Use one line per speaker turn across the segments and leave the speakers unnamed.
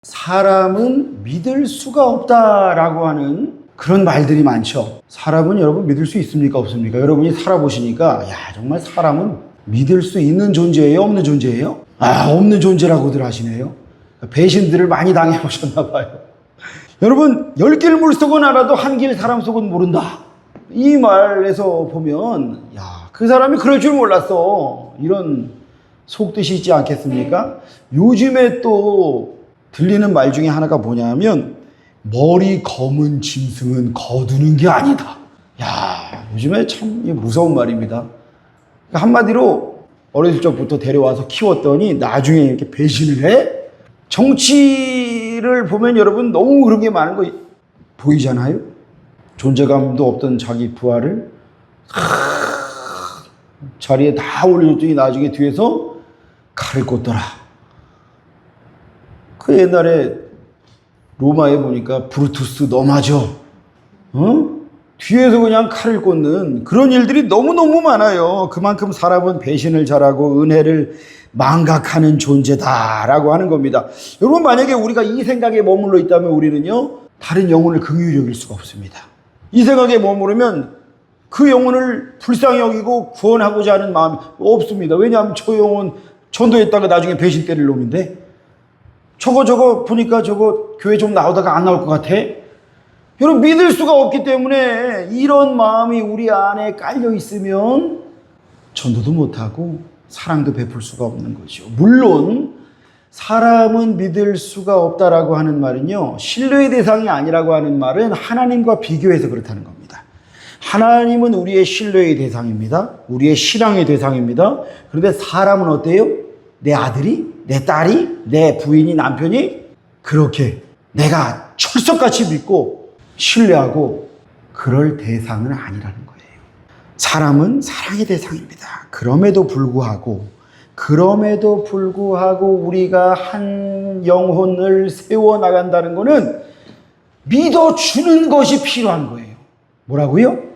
사람은 믿을 수가 없다라고 하는 그런 말들이 많죠. 사람은 여러분 믿을 수 있습니까? 없습니까? 여러분이 살아보시니까 정말 사람은 믿을 수 있는 존재예요? 없는 존재예요? 없는 존재라고들 하시네요. 배신들을 많이 당해보셨나 봐요. 여러분 10길 물속은 알아도 한 길 사람 속은 모른다. 이 말에서 보면 그 사람이 그럴 줄 몰랐어. 이런 속뜻이 있지 않겠습니까? 요즘에 또 들리는 말 중에 하나가 뭐냐면 머리 검은 짐승은 거두는 게 아니다. 요즘에 참 무서운 말입니다. 한마디로 어렸을 적부터 데려와서 키웠더니 나중에 이렇게 배신을 해? 정치를 보면 여러분 너무 그런 게 많은 거 보이잖아요? 존재감도 없던 자기 부하를 자리에 다 올려줬더니 나중에 뒤에서 칼을 꽂더라. 그 옛날에 로마에 보니까 브루투스 너 맞아. 뒤에서 그냥 칼을 꽂는 그런 일들이 너무너무 많아요. 그만큼 사람은 배신을 잘하고 은혜를 망각하는 존재다라고 하는 겁니다. 여러분 만약에 우리가 이 생각에 머물러 있다면 우리는요 다른 영혼을 긍휼히 여길 수가 없습니다. 이 생각에 머무르면 그 영혼을 불쌍히 여기고 구원하고자 하는 마음이 없습니다. 왜냐하면 저 영혼 전도했다가 나중에 배신 때릴 놈인데 저거 보니까 저거 교회 좀 나오다가 안 나올 것 같아. 여러분 믿을 수가 없기 때문에 이런 마음이 우리 안에 깔려 있으면 전도도 못하고 사랑도 베풀 수가 없는 거죠. 물론 사람은 믿을 수가 없다라고 하는 말은요 신뢰의 대상이 아니라고 하는 말은 하나님과 비교해서 그렇다는 겁니다. 하나님은 우리의 신뢰의 대상입니다. 우리의 신앙의 대상입니다. 그런데 사람은 어때요? 내 아들이, 내 딸이, 내 부인이, 남편이 그렇게 내가 철석같이 믿고 신뢰하고 그럴 대상은 아니라는 거예요. 사람은 사랑의 대상입니다. 그럼에도 불구하고 우리가 한 영혼을 세워나간다는 것은 믿어주는 것이 필요한 거예요. 뭐라고요?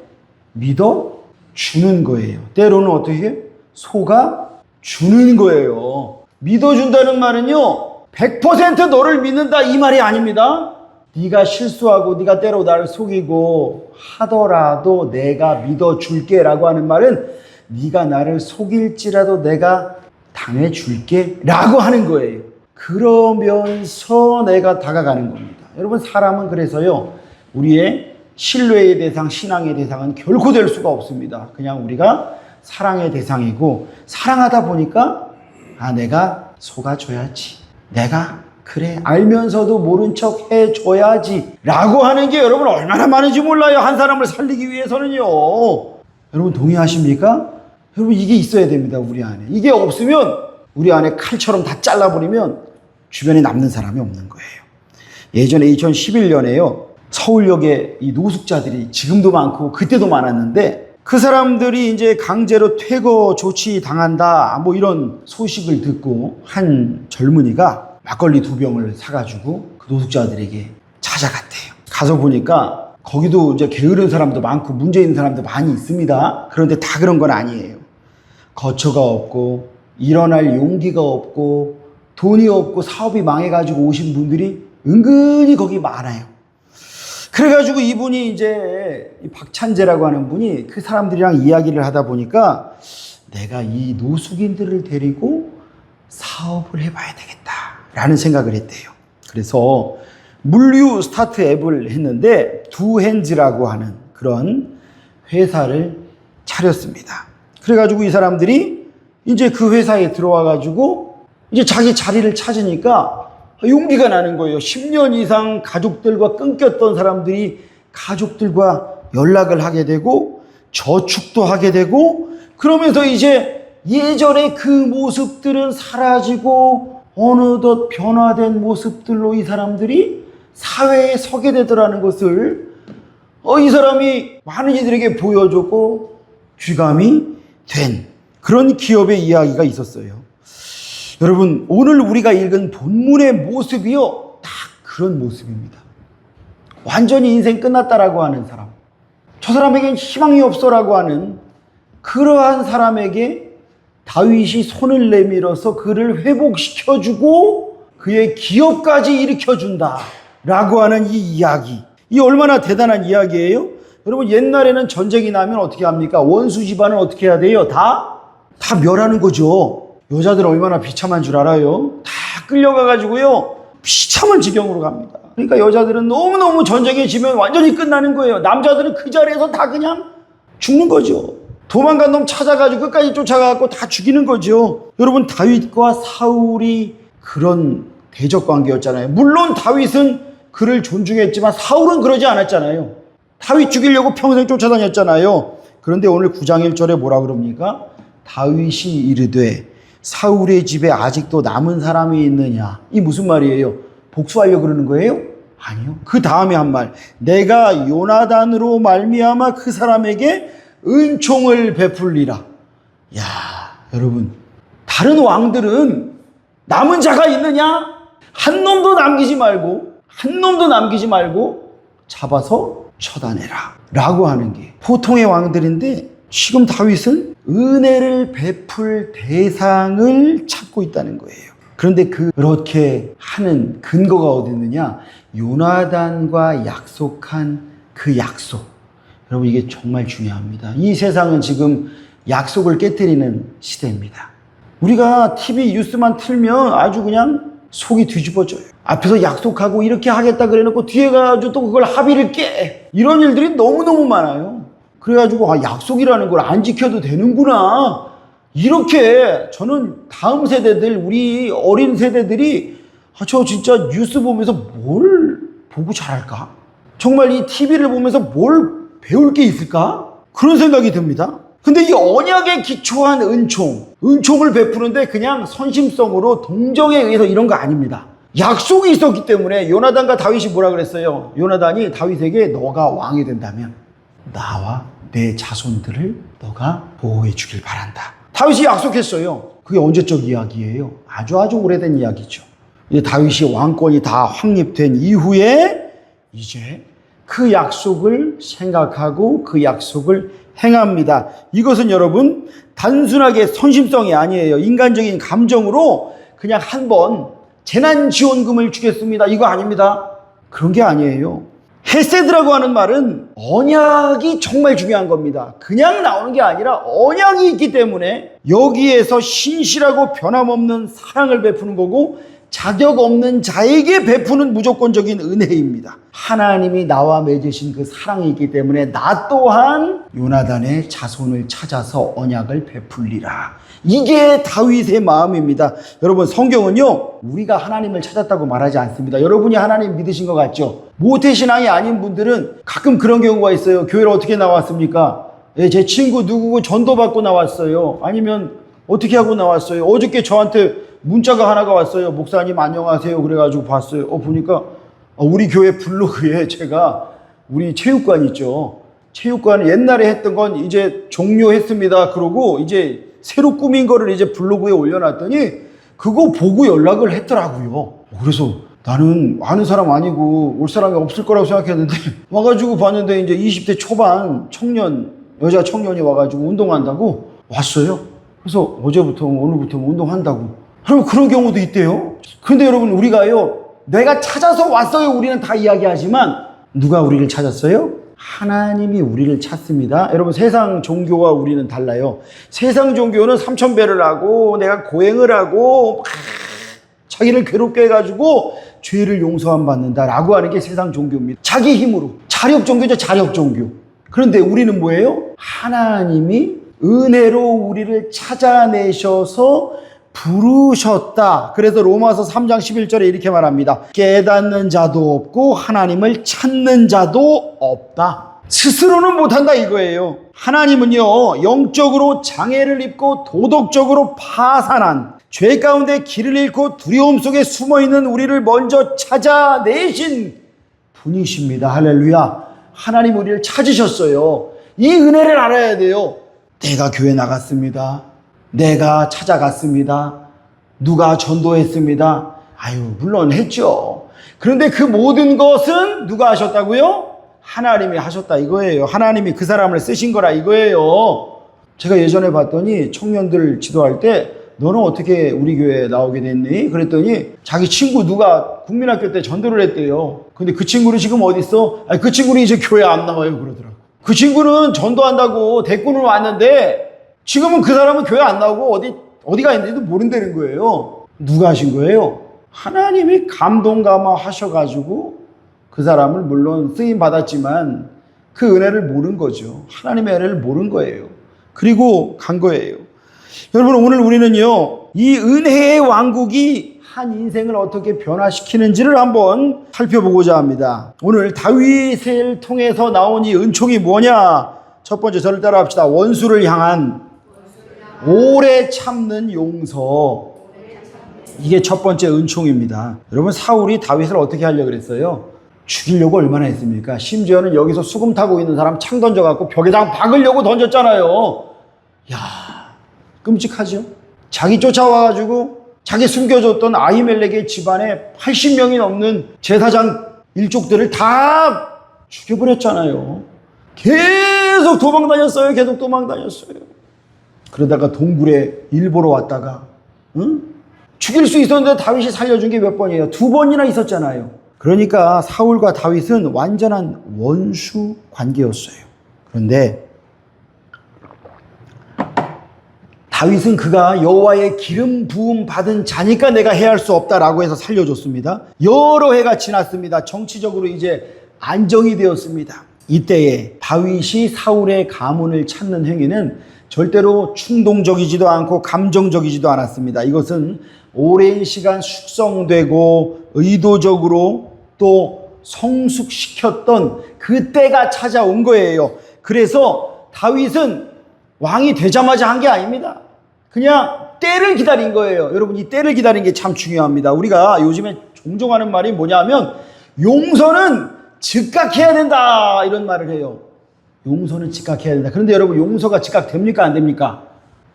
믿어주는 거예요. 때로는 어떻게? 속아주는 거예요. 믿어준다는 말은요 100% 너를 믿는다 이 말이 아닙니다. 네가 실수하고 네가 때로 나를 속이고 하더라도 내가 믿어줄게 라고 하는 말은 네가 나를 속일지라도 내가 당해줄게 라고 하는 거예요. 그러면서 내가 다가가는 겁니다. 여러분 사람은 그래서요 우리의 신뢰의 대상, 신앙의 대상은 결코 될 수가 없습니다. 그냥 우리가 사랑의 대상이고 사랑하다 보니까 내가 속아줘야지. 내가 그래 알면서도 모른 척 해줘야지 라고 하는 게 여러분 얼마나 많은지 몰라요. 한 사람을 살리기 위해서는요. 여러분 동의하십니까? 여러분 이게 있어야 됩니다. 우리 안에. 이게 없으면 우리 안에 칼처럼 다 잘라버리면 주변에 남는 사람이 없는 거예요. 예전에 2011년에요 서울역에 이 노숙자들이 지금도 많고 그때도 많았는데 그 사람들이 이제 강제로 퇴거 조치 당한다 뭐 이런 소식을 듣고 한 젊은이가 막걸리 2병을 사가지고 그 노숙자들에게 찾아갔대요. 가서 보니까 거기도 이제 게으른 사람도 많고 문제 있는 사람도 많이 있습니다. 그런데 다 그런 건 아니에요. 거처가 없고 일어날 용기가 없고 돈이 없고 사업이 망해가지고 오신 분들이 은근히 거기 많아요. 그래가지고 이분이 이제 박찬재라고 하는 분이 그 사람들이랑 이야기를 하다 보니까 내가 이 노숙인들을 데리고 사업을 해봐야 되겠다라는 생각을 했대요. 그래서 물류 스타트 앱을 했는데 두핸즈라고 하는 그런 회사를 차렸습니다. 그래가지고 이 사람들이 이제 그 회사에 들어와가지고 이제 자기 자리를 찾으니까 용기가 나는 거예요. 10년 이상 가족들과 끊겼던 사람들이 가족들과 연락을 하게 되고 저축도 하게 되고 그러면서 이제 예전에 그 모습들은 사라지고 어느덧 변화된 모습들로 이 사람들이 사회에 서게 되더라는 것을 이 사람이 많은 이들에게 보여줬고 귀감이 된 그런 기업의 이야기가 있었어요. 여러분 오늘 우리가 읽은 본문의 모습이요 딱 그런 모습입니다. 완전히 인생 끝났다라고 하는 사람, 저 사람에겐 희망이 없어라고 하는 그러한 사람에게 다윗이 손을 내밀어서 그를 회복시켜주고 그의 기업까지 일으켜준다 라고 하는 이 이야기, 이 얼마나 대단한 이야기예요? 여러분, 옛날에는 전쟁이 나면 어떻게 합니까? 원수 집안은 어떻게 해야 돼요? 다 멸하는 거죠. 여자들은 얼마나 비참한 줄 알아요? 다 끌려가가지고요, 비참한 지경으로 갑니다. 그러니까 여자들은 너무너무 전쟁에 지면 완전히 끝나는 거예요. 남자들은 그 자리에서 다 그냥 죽는 거죠. 도망간 놈 찾아가지고 끝까지 쫓아가고 다 죽이는 거죠. 여러분, 다윗과 사울이 그런 대적 관계였잖아요. 물론 다윗은 그를 존중했지만 사울은 그러지 않았잖아요. 다윗 죽이려고 평생 쫓아다녔잖아요. 그런데 오늘 9장 1절에 뭐라 그럽니까? 다윗이 이르되 사울의 집에 아직도 남은 사람이 있느냐. 이 무슨 말이에요? 복수하려고 그러는 거예요? 아니요. 그 다음에 한 말, 내가 요나단으로 말미암아 그 사람에게 은총을 베풀리라. 야, 여러분, 다른 왕들은 남은 자가 있느냐? 한 놈도 남기지 말고 잡아서 쳐다내라 라고 하는 게 보통의 왕들인데, 지금 다윗은 은혜를 베풀 대상을 찾고 있다는 거예요. 그런데 그렇게 하는 근거가 어디 있느냐? 요나단과 약속한 그 약속. 여러분, 이게 정말 중요합니다. 이 세상은 지금 약속을 깨뜨리는 시대입니다. 우리가 TV 뉴스만 틀면 아주 그냥 속이 뒤집어져요. 앞에서 약속하고 이렇게 하겠다 그래놓고 뒤에 가가지고 또 그걸 합의를 깨. 이런 일들이 너무너무 많아요. 그래가지고 약속이라는 걸 안 지켜도 되는구나. 이렇게 저는 다음 세대들, 우리 어린 세대들이 저 진짜 뉴스 보면서 뭘 보고 자랄까? 정말 이 TV를 보면서 뭘 배울 게 있을까? 그런 생각이 듭니다. 근데 이 언약에 기초한 은총을 베푸는데 그냥 선심성으로 동정에 의해서 이런 거 아닙니다. 약속이 있었기 때문에. 요나단과 다윗이 뭐라 그랬어요? 요나단이 다윗에게 너가 왕이 된다면 나와 내 자손들을 너가 보호해 주길 바란다. 다윗이 약속했어요. 그게 언제적 이야기예요? 아주 오래된 이야기죠. 이제 다윗이 왕권이 다 확립된 이후에 이제 그 약속을 생각하고 그 약속을 행합니다. 이것은 여러분 단순하게 선심성이 아니에요. 인간적인 감정으로 그냥 한번 재난지원금을 주겠습니다, 이거 아닙니다. 그런 게 아니에요. 헤세드라고 하는 말은 언약이 정말 중요한 겁니다. 그냥 나오는 게 아니라 언약이 있기 때문에 여기에서 신실하고 변함없는 사랑을 베푸는 거고, 자격 없는 자에게 베푸는 무조건적인 은혜입니다. 하나님이 나와 맺으신 그 사랑이 있기 때문에 나 또한 요나단의 자손을 찾아서 언약을 베풀리라. 이게 다윗의 마음입니다. 여러분, 성경은요, 우리가 하나님을 찾았다고 말하지 않습니다. 여러분이 하나님 믿으신 것 같죠? 모태신앙이 아닌 분들은 가끔 그런 경우가 있어요. 교회를 어떻게 나왔습니까? 제 친구 누구고 전도받고 나왔어요. 아니면 어떻게 하고 나왔어요. 어저께 저한테 문자가 하나가 왔어요. 목사님 안녕하세요. 그래가지고 봤어요. 보니까 우리 교회 블로그에 제가 우리 체육관 있죠. 체육관 옛날에 했던 건 이제 종료했습니다. 그러고 이제 새로 꾸민 거를 이제 블로그에 올려놨더니 그거 보고 연락을 했더라고요. 그래서 나는 아는 사람 아니고 올 사람이 없을 거라고 생각했는데 와가지고 봤는데 이제 20대 초반 여자 청년이 와가지고 운동한다고 왔어요. 그래서 어제부터 오늘부터 운동한다고. 그럼 그런 경우도 있대요. 근데 여러분, 우리가요, 내가 찾아서 왔어요, 우리는 다 이야기하지만 누가 우리를 찾았어요? 하나님이 우리를 찾습니다. 여러분, 세상 종교와 우리는 달라요. 세상 종교는 삼천배를 하고 내가 고행을 하고 자기를 괴롭게 해가지고 죄를 용서함 받는다라고 하는 게 세상 종교입니다. 자기 힘으로. 자력 종교죠, 자력 종교. 그런데 우리는 뭐예요? 하나님이 은혜로 우리를 찾아내셔서 부르셨다. 그래서 로마서 3장 11절에 이렇게 말합니다. 깨닫는 자도 없고 하나님을 찾는 자도 없다. 스스로는 못한다 이거예요. 하나님은요, 영적으로 장애를 입고 도덕적으로 파산한, 죄 가운데 길을 잃고 두려움 속에 숨어있는 우리를 먼저 찾아내신 분이십니다. 할렐루야. 하나님 우리를 찾으셨어요. 이 은혜를 알아야 돼요. 내가 교회 나갔습니다. 내가 찾아갔습니다. 누가 전도했습니다. 물론 했죠. 그런데 그 모든 것은 누가 하셨다고요? 하나님이 하셨다 이거예요. 하나님이 그 사람을 쓰신 거라 이거예요. 제가 예전에 봤더니 청년들 지도할 때 너는 어떻게 우리 교회에 나오게 됐니? 그랬더니 자기 친구 누가 국민학교 때 전도를 했대요. 근데 그 친구는 지금 어디 있어? 아니, 그 친구는 이제 교회 안 나와요 그러더라고. 그 친구는 전도한다고 대꾸는 왔는데 지금은 그 사람은 교회 안 나오고 어디가 있는지도 모른다는 거예요. 누가 하신 거예요? 하나님이 감동 감화하셔가지고 그 사람을 물론 쓰임 받았지만 그 은혜를 모른 거죠. 하나님의 은혜를 모른 거예요. 그리고 간 거예요. 여러분, 오늘 우리는요, 이 은혜의 왕국이 한 인생을 어떻게 변화시키는지를 한번 살펴보고자 합니다. 오늘 다윗을 통해서 나온 이 은총이 뭐냐? 첫 번째, 저를 따라 합시다. 원수를 향한 오래 참는 용서. 이게 첫 번째 은총입니다. 여러분, 사울이 다윗을 어떻게 하려고 그랬어요? 죽이려고 얼마나 했습니까? 심지어는 여기서 수금 타고 있는 사람 창 던져갖고 벽에다 박으려고 던졌잖아요. 야, 끔찍하죠? 자기 쫓아와가지고 자기 숨겨줬던 아히멜렉의 집안에 80명이 넘는 제사장 일족들을 다 죽여버렸잖아요. 계속 도망다녔어요. 계속 도망다녔어요. 그러다가 동굴에 일보러 왔다가 죽일 수 있었는데 다윗이 살려준 게 몇 번이에요? 2번이나 있었잖아요. 그러니까 사울과 다윗은 완전한 원수 관계였어요. 그런데 다윗은 그가 여호와의 기름 부음 받은 자니까 내가 해할 수 없다라고 해서 살려줬습니다. 여러 해가 지났습니다. 정치적으로 이제 안정이 되었습니다. 이때에 다윗이 사울의 가문을 찾는 행위는 절대로 충동적이지도 않고 감정적이지도 않았습니다. 이것은 오랜 시간 숙성되고 의도적으로 또 성숙시켰던 그 때가 찾아온 거예요. 그래서 다윗은 왕이 되자마자 한 게 아닙니다. 그냥 때를 기다린 거예요. 여러분, 이 때를 기다린 게 참 중요합니다. 우리가 요즘에 종종 하는 말이 뭐냐면 용서는 즉각 해야 된다 이런 말을 해요. 용서는 즉각 해야 된다. 그런데 여러분, 용서가 즉각 됩니까 안 됩니까?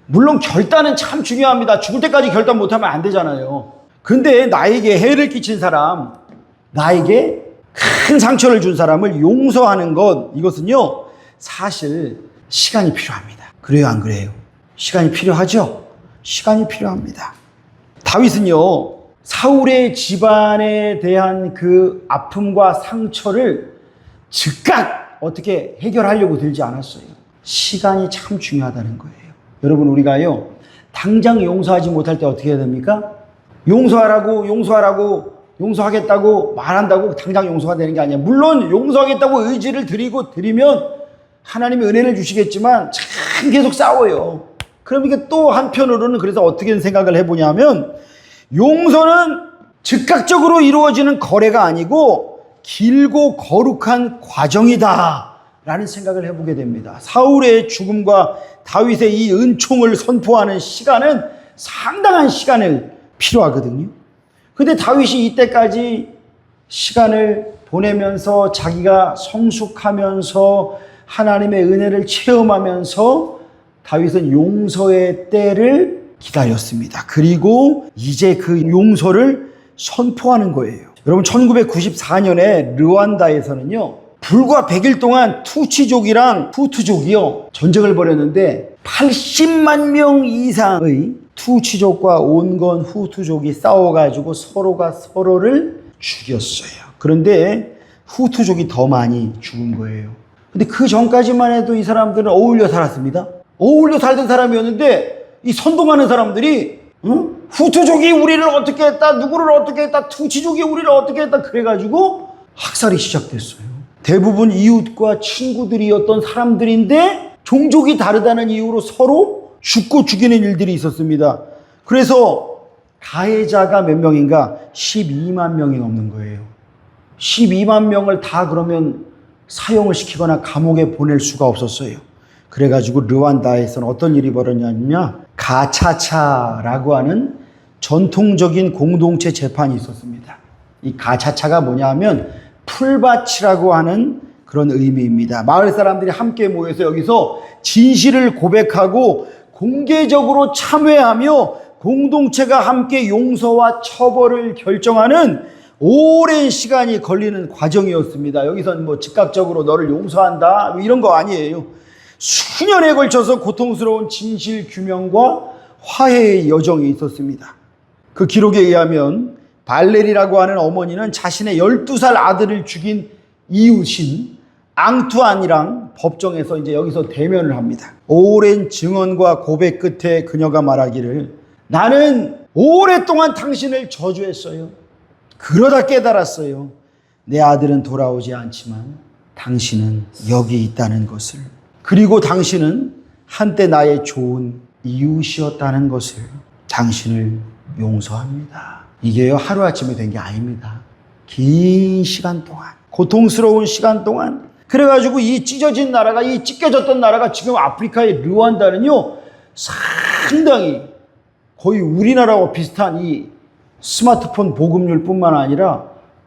물론 결단은 참 중요합니다. 죽을 때까지 결단 못하면 안 되잖아요. 근데 나에게 해를 끼친 사람, 나에게 큰 상처를 준 사람을 용서하는 것, 이것은요 사실 시간이 필요합니다. 그래요 안 그래요? 시간이 필요하죠? 시간이 필요합니다. 다윗은요 사울의 집안에 대한 그 아픔과 상처를 즉각 어떻게 해결하려고 들지 않았어요. 시간이 참 중요하다는 거예요. 여러분, 우리가요 당장 용서하지 못할 때 어떻게 해야 됩니까? 용서하겠다고 말한다고 당장 용서가 되는 게 아니야. 물론 용서하겠다고 의지를 드리면 하나님이 은혜를 주시겠지만 참 계속 싸워요. 그럼 이게 또 한편으로는 그래서 어떻게 생각을 해보냐면 용서는 즉각적으로 이루어지는 거래가 아니고 길고 거룩한 과정이다 라는 생각을 해보게 됩니다. 사울의 죽음과 다윗의 이 은총을 선포하는 시간은 상당한 시간을 필요하거든요. 근데 다윗이 이때까지 시간을 보내면서 자기가 성숙하면서 하나님의 은혜를 체험하면서 다윗은 용서의 때를 기다렸습니다. 그리고 이제 그 용서를 선포하는 거예요. 여러분, 1994년에 르완다에서는요 불과 100일 동안 투치족이랑 후투족이요 전쟁을 벌였는데 80만 명 이상의 투치족과 온건 후투족이 싸워가지고 서로가 서로를 죽였어요. 그런데 후투족이 더 많이 죽은 거예요. 근데 그 전까지만 해도 이 사람들은 어울려 살았습니다. 어울려 살던 사람이었는데 이 선동하는 사람들이 후투족이 우리를 어떻게 했다, 누구를 어떻게 했다, 투치족이 우리를 어떻게 했다 그래가지고 학살이 시작됐어요. 대부분 이웃과 친구들이었던 사람들인데 종족이 다르다는 이유로 서로 죽고 죽이는 일들이 있었습니다. 그래서 가해자가 몇 명인가? 12만 명이 넘는 거예요. 12만 명을 다 그러면 사형을 시키거나 감옥에 보낼 수가 없었어요. 그래가지고 르완다에서는 어떤 일이 벌어졌냐면 가차차라고 하는 전통적인 공동체 재판이 있었습니다. 이 가차차가 뭐냐면 풀밭이라고 하는 그런 의미입니다. 마을 사람들이 함께 모여서 여기서 진실을 고백하고 공개적으로 참회하며 공동체가 함께 용서와 처벌을 결정하는 오랜 시간이 걸리는 과정이었습니다. 여기서는 뭐 즉각적으로 너를 용서한다 이런 거 아니에요. 수년에 걸쳐서 고통스러운 진실 규명과 화해의 여정이 있었습니다. 그 기록에 의하면 발레리라고 하는 어머니는 자신의 12살 아들을 죽인 이웃인 앙투안이랑 법정에서 이제 여기서 대면을 합니다. 오랜 증언과 고백 끝에 그녀가 말하기를, 나는 오랫동안 당신을 저주했어요. 그러다 깨달았어요. 내 아들은 돌아오지 않지만 당신은 여기 있다는 것을, 그리고 당신은 한때 나의 좋은 이웃이었다는 것을. 당신을 용서합니다. 이게요, 하루아침에 된 게 아닙니다. 긴 시간 동안, 고통스러운 시간 동안. 그래가지고 이 찢어진 나라가, 이 찢겨졌던 나라가 지금 아프리카의 르완다는요, 상당히 거의 우리나라와 비슷한 이 스마트폰 보급률 뿐만 아니라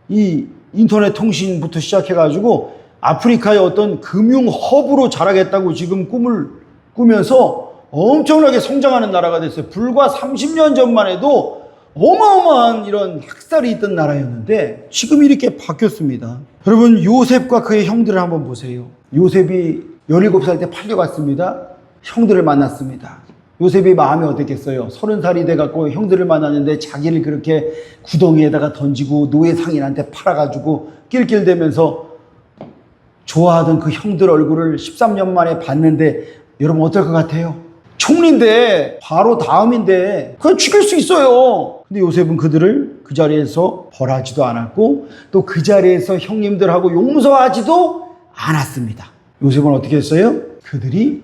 이 인터넷 통신부터 시작해가지고 아프리카의 어떤 금융 허브로 자라겠다고 지금 꿈을 꾸면서 엄청나게 성장하는 나라가 됐어요. 불과 30년 전만 해도 어마어마한 이런 학살이 있던 나라였는데 지금 이렇게 바뀌었습니다. 여러분, 요셉과 그의 형들을 한번 보세요. 요셉이 17살 때 팔려갔습니다. 형들을 만났습니다. 요셉이 마음이 어땠겠어요? 30살이 돼갖고 형들을 만났는데 자기를 그렇게 구덩이에다가 던지고 노예 상인한테 팔아가지고 낄낄대면서 좋아하던 그 형들 얼굴을 13년 만에 봤는데 여러분 어떨 것 같아요? 총리인데, 바로 다음인데 그냥 죽일 수 있어요. 근데 요셉은 그들을 그 자리에서 벌하지도 않았고 또 그 자리에서 형님들하고 용서하지도 않았습니다. 요셉은 어떻게 했어요? 그들이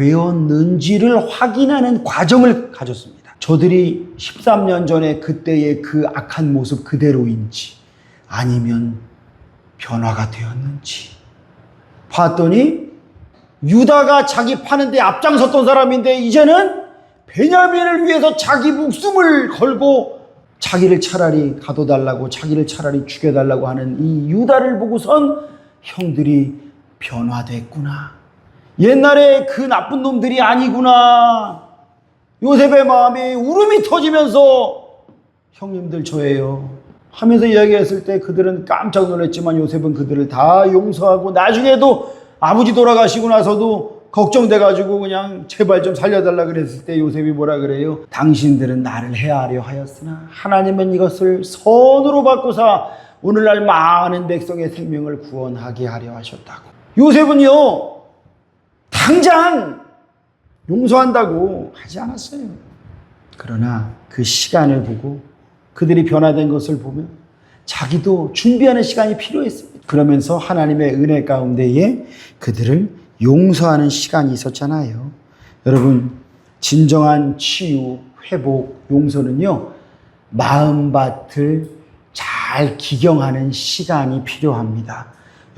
변화되었는지를 확인하는 과정을 가졌습니다. 저들이 13년 전에 그때의 그 악한 모습 그대로인지 아니면 변화가 되었는지 봤더니 유다가 자기 파는데 앞장섰던 사람인데 이제는 베냐민을 위해서 자기 목숨을 걸고 자기를 차라리 가둬달라고, 자기를 차라리 죽여달라고 하는 이 유다를 보고선 형들이 변화됐구나. 옛날에 그 나쁜 놈들이 아니구나. 요셉의 마음에 울음이 터지면서 형님들 저예요 하면서 이야기했을 때 그들은 깜짝 놀랐지만 요셉은 그들을 다 용서하고 나중에도 아버지 돌아가시고 나서도 걱정돼가지고 그냥 제발 좀 살려달라 그랬을 때 요셉이 뭐라 그래요? 당신들은 나를 해하려 하였으나 하나님은 이것을 선으로 바꾸사 오늘날 많은 백성의 생명을 구원하게 하려 하셨다고. 요셉은요 당장 용서한다고 하지 않았어요. 그러나 그 시간을 보고 그들이 변화된 것을 보면 자기도 준비하는 시간이 필요했습니다. 그러면서 하나님의 은혜 가운데에 그들을 용서하는 시간이 있었잖아요. 여러분, 진정한 치유, 회복, 용서는요 마음밭을 잘 기경하는 시간이 필요합니다.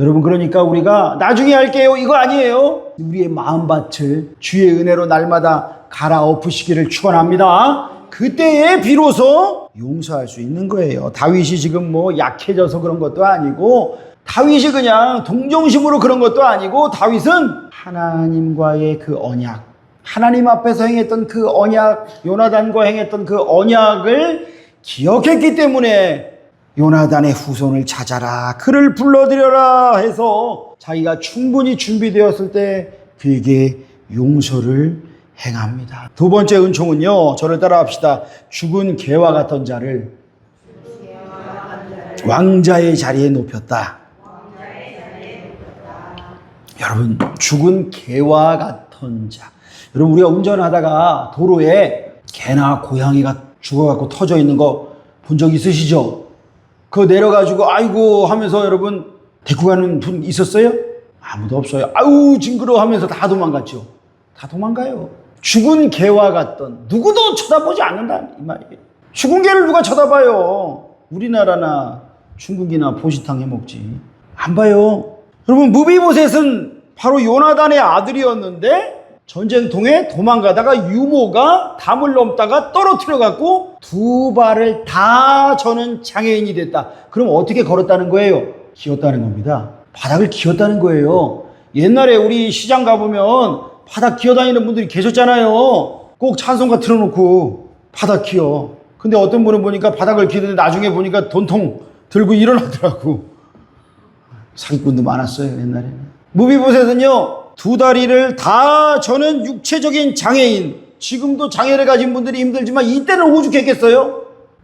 여러분, 그러니까 우리가 나중에 할게요 이거 아니에요. 우리의 마음밭을 주의 은혜로 날마다 갈아엎으시기를 축원합니다. 그때에 비로소 용서할 수 있는 거예요. 다윗이 지금 뭐 약해져서 그런 것도 아니고, 다윗이 그냥 동정심으로 그런 것도 아니고, 다윗은 하나님과의 그 언약, 하나님 앞에서 행했던 그 언약, 요나단과 행했던 그 언약을 기억했기 때문에 요나단의 후손을 찾아라, 그를 불러들여라 해서 자기가 충분히 준비되었을 때 그에게 용서를 행합니다. 두 번째 은총은요, 저를 따라합시다. 죽은 개와 같던 자를 왕자의 자리에 높였다. 여러분, 죽은 개와 같은 자. 여러분, 우리가 운전하다가 도로에 개나 고양이가 죽어갖고 터져 있는 거 본 적 있으시죠? 그거 내려가지고 아이고 하면서 여러분 데리고 가는 분 있었어요? 아무도 없어요. 아유 징그러워 하면서 다 도망갔죠. 다 도망가요. 죽은 개와 같던, 누구도 쳐다보지 않는다 이 말이에요. 죽은 개를 누가 쳐다봐요? 우리나라나 중국이나 보시탕 해먹지. 안 봐요. 여러분, 무비보셋은 바로 요나단의 아들이었는데 전쟁통에 도망가다가 유모가 담을 넘다가 떨어뜨려 갖고 두 발을 다 저는 장애인이 됐다. 그럼 어떻게 걸었다는 거예요? 기었다는 겁니다. 바닥을 기었다는 거예요. 옛날에 우리 시장 가보면 바닥 기어다니는 분들이 계셨잖아요. 꼭 찬송가 틀어놓고 바닥 기어. 근데 어떤 분은 보니까 바닥을 기는데 나중에 보니까 돈통 들고 일어나더라고. 사기꾼도 많았어요 옛날에는. 무비보셋은요 두 다리를 다 저는 육체적인 장애인, 지금도 장애를 가진 분들이 힘들지만 이때는 오죽했겠어요?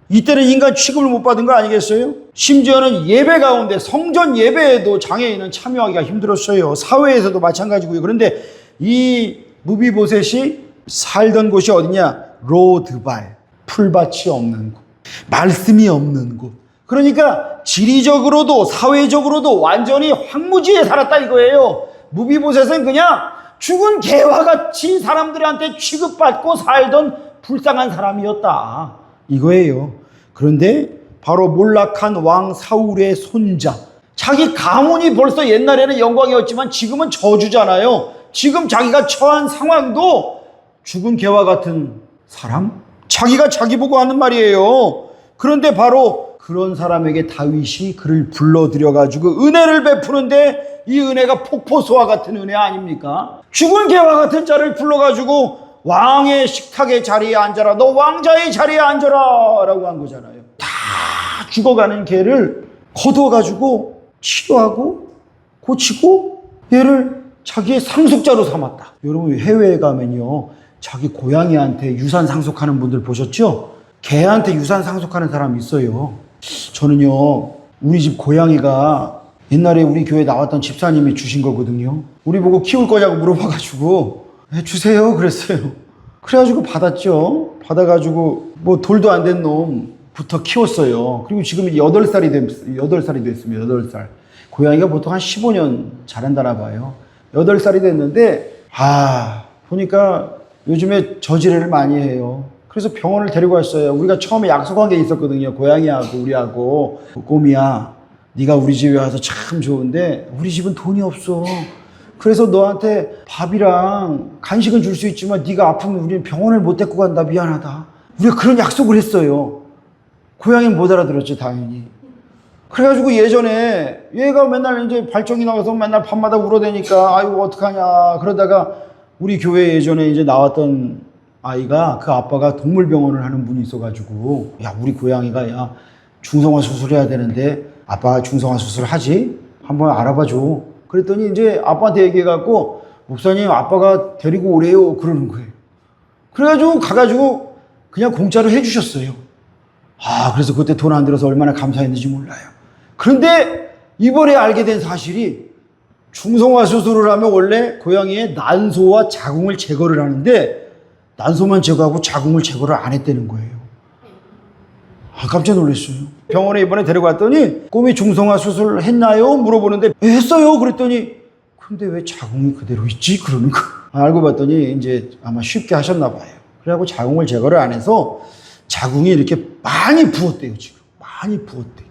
이때는 인간 취급을 못 받은 거 아니겠어요? 심지어는 예배 가운데 성전 예배에도 장애인은 참여하기가 힘들었어요. 사회에서도 마찬가지고요. 그런데 이 무비보셋이 살던 곳이 어디냐? 로드발, 풀밭이 없는 곳, 말씀이 없는 곳. 그러니까 지리적으로도 사회적으로도 완전히 황무지에 살았다 이거예요. 무비보셋은 그냥 죽은 개와 같이 사람들한테 취급받고 살던 불쌍한 사람이었다 이거예요. 그런데 바로 몰락한 왕 사울의 손자, 자기 가문이 벌써 옛날에는 영광이었지만 지금은 저주잖아요. 지금 자기가 처한 상황도 죽은 개와 같은 사람? 자기가 자기 보고 하는 말이에요. 그런데 바로 그런 사람에게 다윗이 그를 불러들여가지고 은혜를 베푸는데 이 은혜가 폭포수와 같은 은혜 아닙니까? 죽은 개와 같은 자를 불러가지고 왕의 식탁의 자리에 앉아라, 너 왕자의 자리에 앉아라 라고 한 거잖아요. 다 죽어가는 개를 거두어가지고 치료하고 고치고 얘를 자기의 상속자로 삼았다. 여러분 해외에 가면요, 자기 고양이한테 유산 상속하는 분들 보셨죠? 개한테 유산 상속하는 사람이 있어요. 저는요, 우리 집 고양이가 옛날에 우리 교회 나왔던 집사님이 주신 거거든요. 우리 보고 키울 거냐고 물어봐가지고 주세요 그랬어요. 그래가지고 받았죠. 받아가지고 뭐 돌도 안 된 놈부터 키웠어요. 그리고 지금 8살이 됐습니다. 8살. 고양이가 보통 한 15년 자란다나 봐요. 8살이 됐는데 보니까 요즘에 저지레를 많이 해요. 그래서 병원을 데리고 왔어요. 우리가 처음에 약속한 게 있었거든요. 고양이하고 우리하고. 꼬미야, 네가 우리 집에 와서 참 좋은데 우리 집은 돈이 없어. 그래서 너한테 밥이랑 간식은 줄 수 있지만 네가 아프면 우리는 병원을 못 데리고 간다. 미안하다. 우리가 그런 약속을 했어요. 고양이는 못 알아들었죠, 당연히. 그래가지고 예전에 얘가 맨날 이제 발정이 나가서 맨날 밤마다 울어대니까 아이고 어떡하냐. 그러다가 우리 교회 예전에 이제 나왔던 아이가 그 아빠가 동물병원을 하는 분이 있어가지고 야, 우리 고양이가 야 중성화 수술해야 되는데 아빠가 중성화 수술 하지? 한번 알아봐 줘. 그랬더니 이제 아빠한테 얘기해갖고 목사님 아빠가 데리고 오래요 그러는 거예요. 그래가지고 가가지고 그냥 공짜로 해주셨어요. 그래서 그때 돈 안 들어서 얼마나 감사했는지 몰라요. 그런데 이번에 알게 된 사실이 중성화 수술을 하면 원래 고양이의 난소와 자궁을 제거를 하는데 난소만 제거하고 자궁을 제거를 안 했다는 거예요. 깜짝 놀랐어요. 병원에 이번에 데려갔더니 꼬미 중성화 수술 했나요? 물어보는데 했어요. 그랬더니 근데 왜 자궁이 그대로 있지? 그러는 거. 알고 봤더니 이제 아마 쉽게 하셨나 봐요. 그래갖고 자궁을 제거를 안 해서 자궁이 이렇게 많이 부었대요. 지금 많이 부었대요.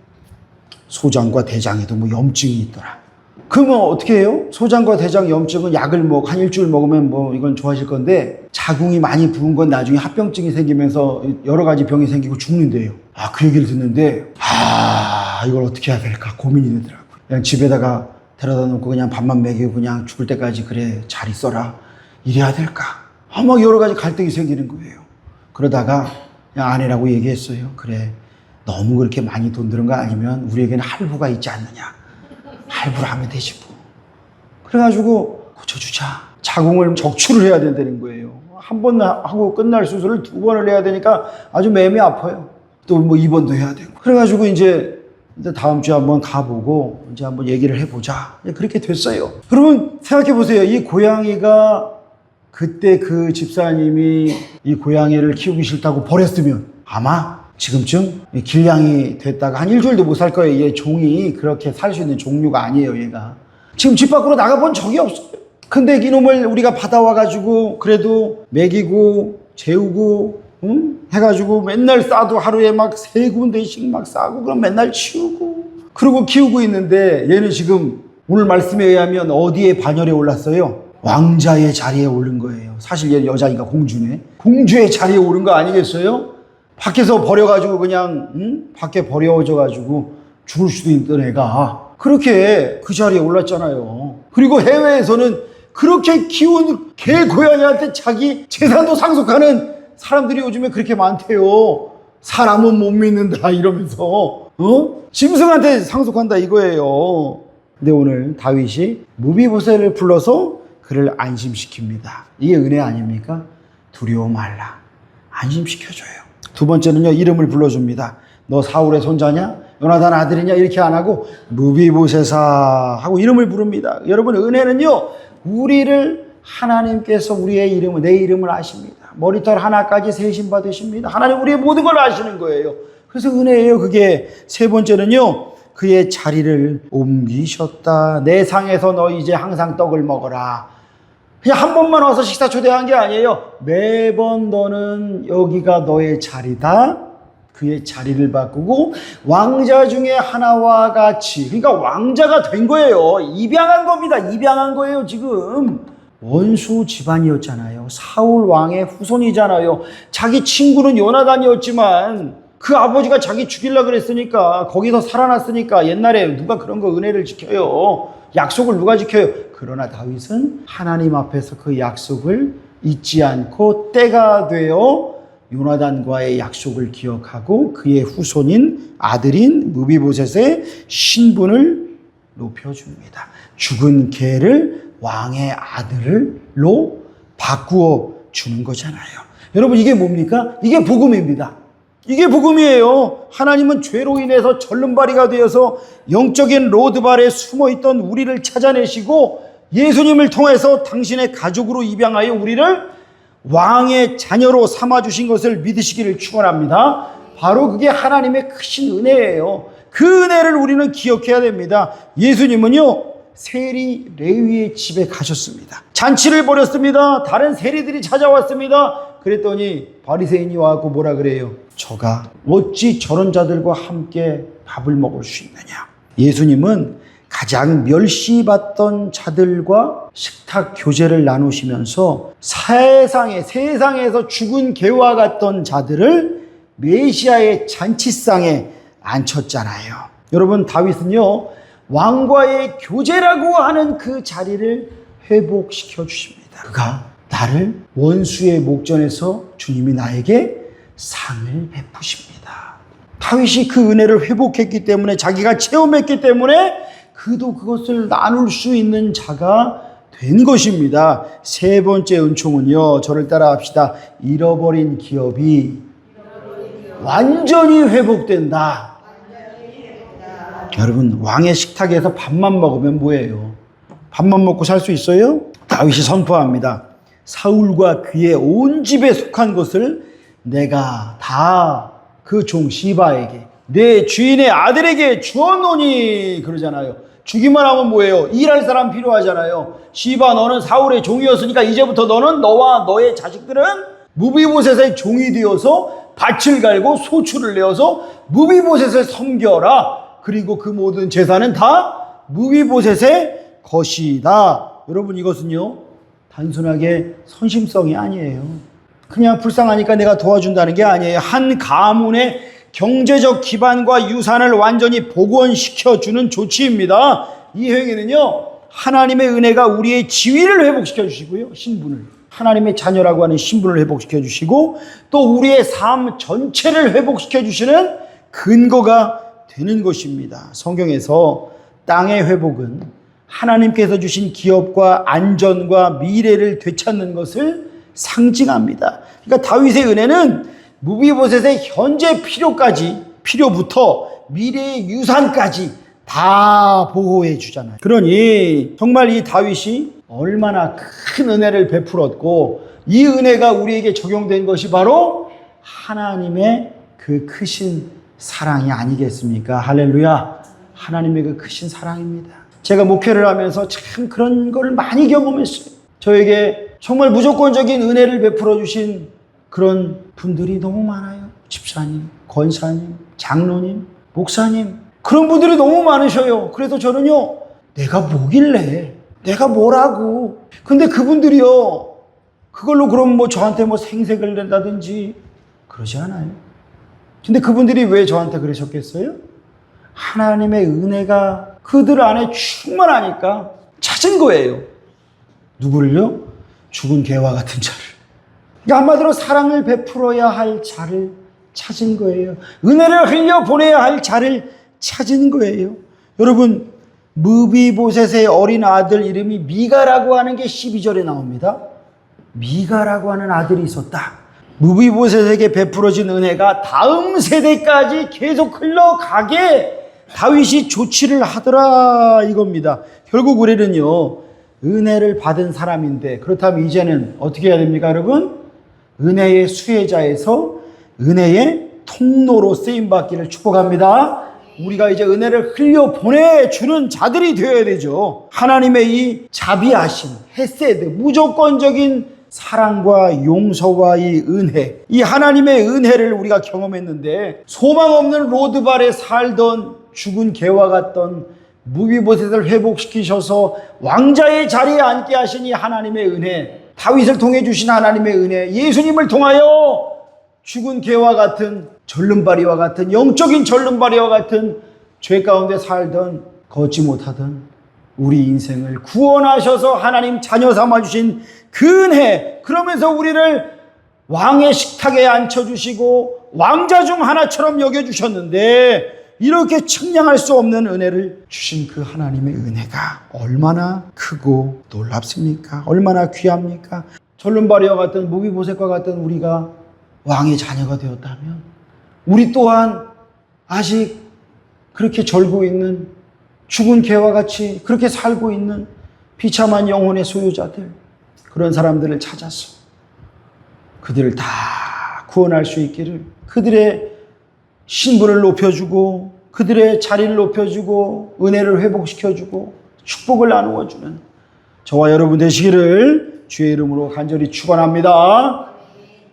소장과 대장에도 뭐 염증이 있더라. 그러면 어떻게 해요? 소장과 대장 염증은 약을 한 일주일 먹으면 뭐 이건 좋아질 건데 자궁이 많이 부은 건 나중에 합병증이 생기면서 여러 가지 병이 생기고 죽는데요. 그 얘기를 듣는데 이걸 어떻게 해야 될까 고민이 되더라고요. 그냥 집에다가 데려다 놓고 그냥 밥만 먹이고 그냥 죽을 때까지 그래 잘 있어라 이래야 될까? 막 여러 가지 갈등이 생기는 거예요. 그러다가 그냥 아내라고 얘기했어요. 그래 너무 그렇게 많이 돈 드는 거 아니면 우리에게는 할부가 있지 않느냐. 할부를 하면 되지 뭐. 그래가지고 고쳐주자. 자궁을 적출을 해야 된다는 거예요. 한 번 하고 끝날 수술을 2번을 해야 되니까 아주 마음이 아파요. 또 뭐 2번도 해야 되고. 그래가지고 이제 다음 주에 한번 가보고 이제 한번 얘기를 해보자. 그렇게 됐어요. 여러분 생각해 보세요. 이 고양이가 그때 그 집사님이 이 고양이를 키우기 싫다고 버렸으면 아마 지금쯤 길냥이 됐다가 한 일주일도 못 살 거예요. 얘 종이 그렇게 살 수 있는 종류가 아니에요, 얘가. 지금 집 밖으로 나가본 적이 없어요. 근데 이놈을 우리가 받아와가지고 그래도 먹이고 재우고 해가지고 맨날 싸도 하루에 막 3군데씩 막 싸고 그럼 맨날 치우고 그러고 키우고 있는데 얘는 지금 오늘 말씀에 의하면 어디에 반열에 올랐어요? 왕자의 자리에 오른 거예요. 사실 얘는 여자니까 공주네. 공주의 자리에 오른 거 아니겠어요? 밖에서 버려가지고 그냥 밖에 버려져가지고 죽을 수도 있던 애가 그렇게 그 자리에 올랐잖아요. 그리고 해외에서는 그렇게 키운 개 고양이한테 자기 재산도 상속하는 사람들이 요즘에 그렇게 많대요. 사람은 못 믿는다 이러면서 짐승한테 상속한다 이거예요. 근데 오늘 다윗이 무비보셋을 불러서 그를 안심시킵니다. 이게 은혜 아닙니까? 두려워 말라. 안심시켜줘요. 두 번째는요, 이름을 불러줍니다. 너 사울의 손자냐? 요나단 아들이냐? 이렇게 안 하고 무비보세사 하고 이름을 부릅니다. 여러분, 은혜는요, 우리를 하나님께서 우리의 이름을, 내 이름을 아십니다. 머리털 하나까지 세신 받으십니다. 하나님 우리의 모든 걸 아시는 거예요. 그래서 은혜예요. 그게 세 번째는요, 그의 자리를 옮기셨다. 내 상에서 너 이제 항상 떡을 먹어라. 그냥 한 번만 와서 식사 초대한 게 아니에요. 매번 너는 여기가 너의 자리다. 그의 자리를 바꾸고 왕자 중에 하나와 같이, 그러니까 왕자가 된 거예요. 입양한 겁니다. 입양한 거예요. 지금 원수 집안이었잖아요. 사울 왕의 후손이잖아요. 자기 친구는 요나단이었지만 그 아버지가 자기 죽이려고 그랬으니까, 거기서 살아났으니까, 옛날에 누가 그런 거 은혜를 지켜요? 약속을 누가 지켜요? 그러나 다윗은 하나님 앞에서 그 약속을 잊지 않고 때가 되어 요나단과의 약속을 기억하고 그의 후손인 아들인 무비보셋의 신분을 높여줍니다. 죽은 개를 왕의 아들로 바꾸어 주는 거잖아요. 여러분, 이게 뭡니까? 이게 복음입니다. 이게 복음이에요. 하나님은 죄로 인해서 절름발이가 되어서 영적인 로드발에 숨어있던 우리를 찾아내시고 예수님을 통해서 당신의 가족으로 입양하여 우리를 왕의 자녀로 삼아주신 것을 믿으시기를 축원합니다. 바로 그게 하나님의 크신 은혜예요. 그 은혜를 우리는 기억해야 됩니다. 예수님은요, 세리 레위의 집에 가셨습니다. 잔치를 벌였습니다. 다른 세리들이 찾아왔습니다. 그랬더니 바리새인이 와서 뭐라 그래요? 저가 어찌 저런 자들과 함께 밥을 먹을 수 있느냐. 예수님은 가장 멸시받던 자들과 식탁 교제를 나누시면서 세상에서 죽은 개와 같던 자들을 메시아의 잔치상에 앉혔잖아요. 여러분, 다윗은요, 왕과의 교제라고 하는 그 자리를 회복시켜 주십니다. 그가 나를 원수의 목전에서 주님이 나에게 상을 베푸십니다. 다윗이 그 은혜를 회복했기 때문에, 자기가 체험했기 때문에 그도 그것을 나눌 수 있는 자가 된 것입니다. 세 번째 은총은요, 저를 따라 합시다. 잃어버린 기업이 완전히 회복된다. 여러분, 왕의 식탁에서 밥만 먹으면 뭐예요? 밥만 먹고 살 수 있어요? 다윗이 선포합니다. 사울과 그의 온 집에 속한 것을 내가 다 그 종 시바에게, 내 주인의 아들에게 주었노니, 그러잖아요. 주기만 하면 뭐예요? 일할 사람 필요하잖아요. 시바, 너는 사울의 종이었으니까 이제부터 너는, 너와 너의 자식들은 무비보셋의 종이 되어서 밭을 갈고 소출을 내어서 무비보셋을 섬겨라. 그리고 그 모든 재산은 다 무비보셋의 것이다. 여러분, 이것은요, 단순하게 선심성이 아니에요. 그냥 불쌍하니까 내가 도와준다는 게 아니에요. 한 가문의 경제적 기반과 유산을 완전히 복원시켜주는 조치입니다. 이 행위는요, 하나님의 은혜가 우리의 지위를 회복시켜 주시고요, 신분을, 하나님의 자녀라고 하는 신분을 회복시켜 주시고, 또 우리의 삶 전체를 회복시켜 주시는 근거가 되는 것입니다. 성경에서 땅의 회복은 하나님께서 주신 기업과 안전과 미래를 되찾는 것을 상징합니다. 그러니까 다윗의 은혜는 무비보셋의 현재 필요부터 미래의 유산까지 다 보호해 주잖아요. 그러니 정말 이 다윗이 얼마나 큰 은혜를 베풀었고, 이 은혜가 우리에게 적용된 것이 바로 하나님의 그 크신 사랑이 아니겠습니까? 할렐루야. 하나님의 그 크신 사랑입니다. 제가 목회를 하면서 참 그런 걸 많이 경험했어요. 저에게 정말 무조건적인 은혜를 베풀어 주신 그런 분들이 너무 많아요. 집사님, 권사님, 장로님, 목사님, 그런 분들이 너무 많으셔요. 그래서 저는요, 내가 뭐길래, 내가 뭐라고. 근데 그분들이요, 그걸로 그럼 뭐 저한테 뭐 생색을 낸다든지 그러지 않아요. 근데 그분들이 왜 저한테 그러셨겠어요? 하나님의 은혜가 그들 안에 충만하니까 찾은 거예요. 누구를요? 죽은 개와 같은 자를. 그러니까 한마디로 사랑을 베풀어야 할 자를 찾은 거예요. 은혜를 흘려 보내야 할 자를 찾은 거예요. 여러분, 무비보셋의 어린 아들 이름이 미가라고 하는 게 12절에 나옵니다. 미가라고 하는 아들이 있었다. 무비보셋에게 베풀어진 은혜가 다음 세대까지 계속 흘러가게 다윗이 조치를 하더라 이겁니다. 결국 우리는요, 은혜를 받은 사람인데, 그렇다면 이제는 어떻게 해야 됩니까, 여러분? 은혜의 수혜자에서 은혜의 통로로 쓰임받기를 축복합니다. 우리가 이제 은혜를 흘려 보내주는 자들이 되어야 되죠. 하나님의 이 자비하심, 헤세드, 무조건적인 사랑과 용서와 이 은혜, 이 하나님의 은혜를 우리가 경험했는데, 소망 없는 로드발에 살던 죽은 개와 같던 무비보셋을 회복시키셔서 왕자의 자리에 앉게 하신 이 하나님의 은혜, 다윗을 통해 주신 하나님의 은혜, 예수님을 통하여 죽은 개와 같은 절름발이와 같은 영적인 절름발이와 같은 죄 가운데 살던 걷지 못하던 우리 인생을 구원하셔서 하나님 자녀 삼아주신 그 은혜, 그러면서 우리를 왕의 식탁에 앉혀주시고 왕자 중 하나처럼 여겨주셨는데, 이렇게 측량할 수 없는 은혜를 주신 그 하나님의 은혜가 얼마나 크고 놀랍습니까? 얼마나 귀합니까? 절름발이와 같은 무비보셋과 같은 우리가 왕의 자녀가 되었다면, 우리 또한 아직 그렇게 절고 있는, 죽은 개와 같이 그렇게 살고 있는 비참한 영혼의 소유자들, 그런 사람들을 찾아서 그들을 다 구원할 수 있기를, 그들의 신분을 높여주고 그들의 자리를 높여주고 은혜를 회복시켜주고 축복을 나누어주는 저와 여러분 되시기를 주의 이름으로 간절히 축원합니다.